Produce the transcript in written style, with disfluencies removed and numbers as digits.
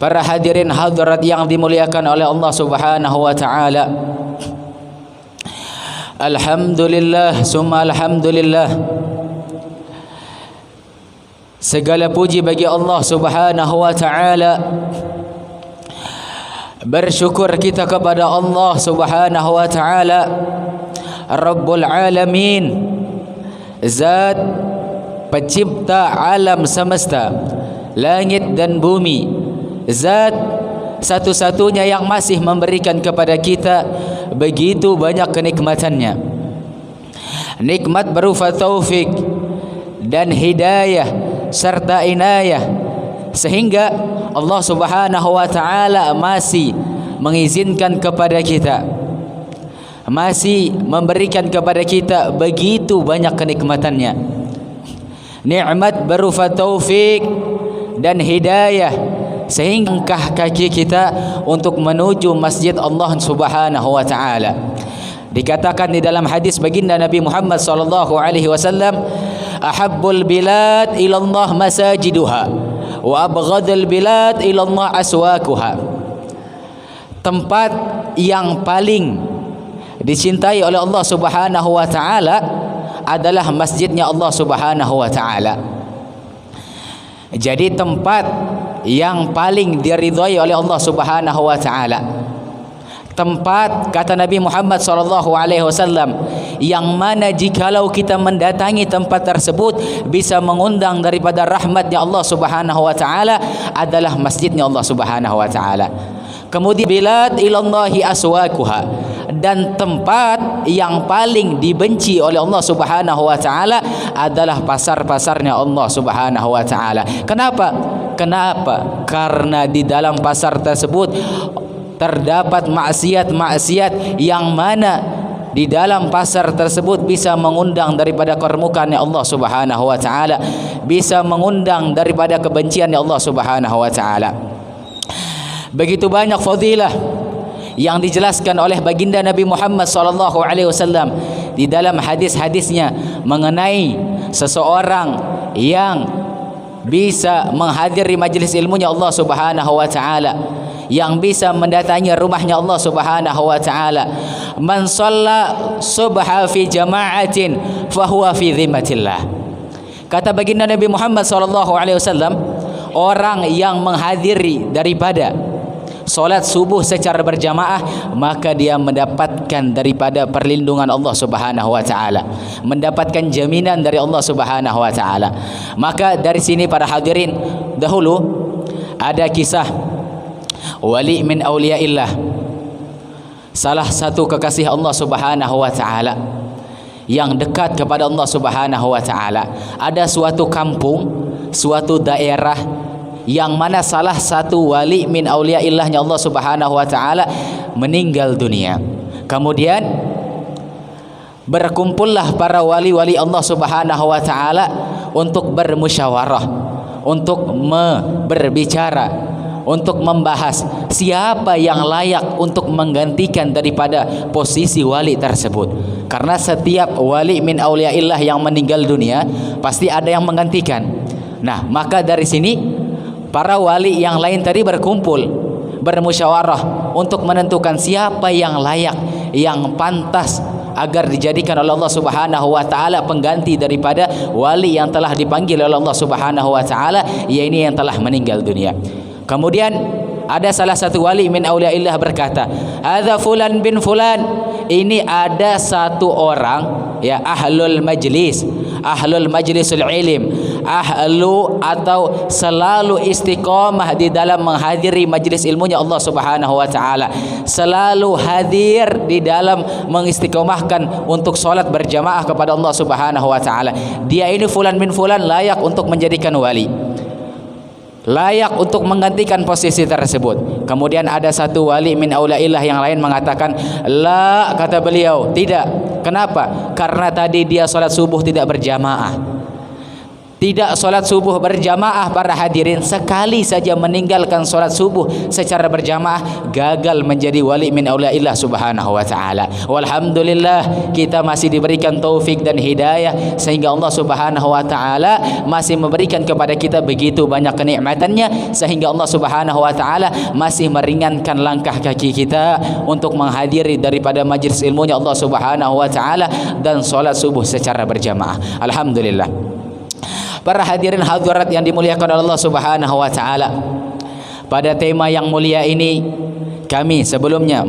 para hadirin hadirat yang dimuliakan oleh Allah Subhanahu wa taala. Alhamdulillah summa alhamdulillah. Segala puji bagi Allah Subhanahu wa taala. Bersyukur kita kepada Allah Subhanahu wa taala, Rabbul Alamin, Zat pencipta alam semesta, langit dan bumi, Zat satu-satunya yang masih memberikan kepada kita begitu banyak kenikmatannya. Nikmat berupa taufik dan hidayah serta inayah, sehingga Allah Subhanahu wa taala masih mengizinkan kepada kita, masih memberikan kepada kita begitu banyak kenikmatannya. Nikmat berupa taufik dan hidayah, sehingga langkah kaki kita untuk menuju masjid Allah Subhanahu wa taala. Dikatakan di dalam hadis baginda Nabi Muhammad sallallahu alaihi wasallam, ahabbul bilad ila Allah masajiduha wa abghadul bilad ila Allah aswaquha. Tempat yang paling dicintai oleh Allah Subhanahu wa taala adalah masjidnya Allah Subhanahu wa taala. Jadi tempat yang paling diridhai oleh Allah Subhanahu wa taala, tempat kata Nabi Muhammad sallallahu alaihi wasallam yang mana jikalau kita mendatangi tempat tersebut bisa mengundang daripada rahmatnya Allah Subhanahu wa taala adalah masjidnya Allah Subhanahu wa taala. Kemudian bilad ilallahi aswaquha, dan tempat yang paling dibenci oleh Allah Subhanahu wa taala adalah pasar-pasarnya Allah Subhanahu wa taala. Kenapa? Karena di dalam pasar tersebut terdapat maksiat-maksiat yang mana di dalam pasar tersebut bisa mengundang daripada kemurkaan Allah Subhanahu wa taala, bisa mengundang daripada kebencian Allah Subhanahu wa taala. Begitu banyak fadilah yang dijelaskan oleh baginda Nabi Muhammad sallallahu alaihi wasallam di dalam hadis-hadisnya mengenai seseorang yang bisa menghadiri majlis ilmunya Allah Subhanahu wa taala, yang bisa mendatangi rumahnya Allah Subhanahu wa taala. Man shalla subha fi jama'atin fahuwa fi dhimmatillah. Kata baginda Nabi Muhammad sallallahu alaihi wasallam, orang yang menghadiri daripada solat subuh secara berjamaah, maka dia mendapatkan daripada perlindungan Allah Subhanahu wa taala, mendapatkan jaminan dari Allah Subhanahu wa taala. Maka dari sini para hadirin, dahulu ada kisah wali min auliyaillah, salah satu kekasih Allah Subhanahu wa taala yang dekat kepada Allah Subhanahu wa taala. Ada suatu kampung, suatu daerah yang mana salah satu wali min auliyaillahnya Allah Subhanahu wa taala meninggal dunia. Kemudian berkumpullah para wali-wali Allah Subhanahu wa taala untuk bermusyawarah, untuk berbicara, untuk membahas siapa yang layak untuk menggantikan daripada posisi wali tersebut. Karena setiap wali min auliyaillah yang meninggal dunia pasti ada yang menggantikan. Nah, maka dari sini para wali yang lain tadi berkumpul, bermusyawarah untuk menentukan siapa yang layak, yang pantas agar dijadikan oleh Allah Subhanahu wa taala pengganti daripada wali yang telah dipanggil oleh Allah Subhanahu wa taala, yaitu yang telah meninggal dunia. Kemudian ada salah satu wali min auliyaillah berkata, "Hadza fulan bin fulan." Ini ada satu orang, ya, ahlul majlisul ilm, ahlu atau selalu istiqamah di dalam menghadiri majlis ilmunya Allah Subhanahu wa taala, selalu hadir di dalam mengistiqomahkan untuk solat berjamaah kepada Allah Subhanahu wa taala. Dia ini fulan bin fulan layak untuk menjadikan wali, layak untuk menggantikan posisi tersebut. Kemudian ada satu wali min auliyaillah yang lain mengatakan, la, kata beliau, tidak. Kenapa? Karena tadi dia salat subuh tidak berjamaah. tidak solat subuh berjamaah, para hadirin, sekali saja meninggalkan solat subuh secara berjamaah, gagal menjadi wali min auliyaillah subhanahu wa ta'ala. Walhamdulillah, kita masih diberikan taufik dan hidayah, sehingga Allah subhanahu wa ta'ala masih memberikan kepada kita begitu banyak kenikmatannya, sehingga Allah subhanahu wa ta'ala masih meringankan langkah kaki kita untuk menghadiri daripada majlis ilmunya Allah subhanahu wa ta'ala dan solat subuh secara berjamaah. Alhamdulillah. Para hadirin hadirat yang dimuliakan oleh Allah subhanahu wa ta'ala, pada tema yang mulia ini kami sebelumnya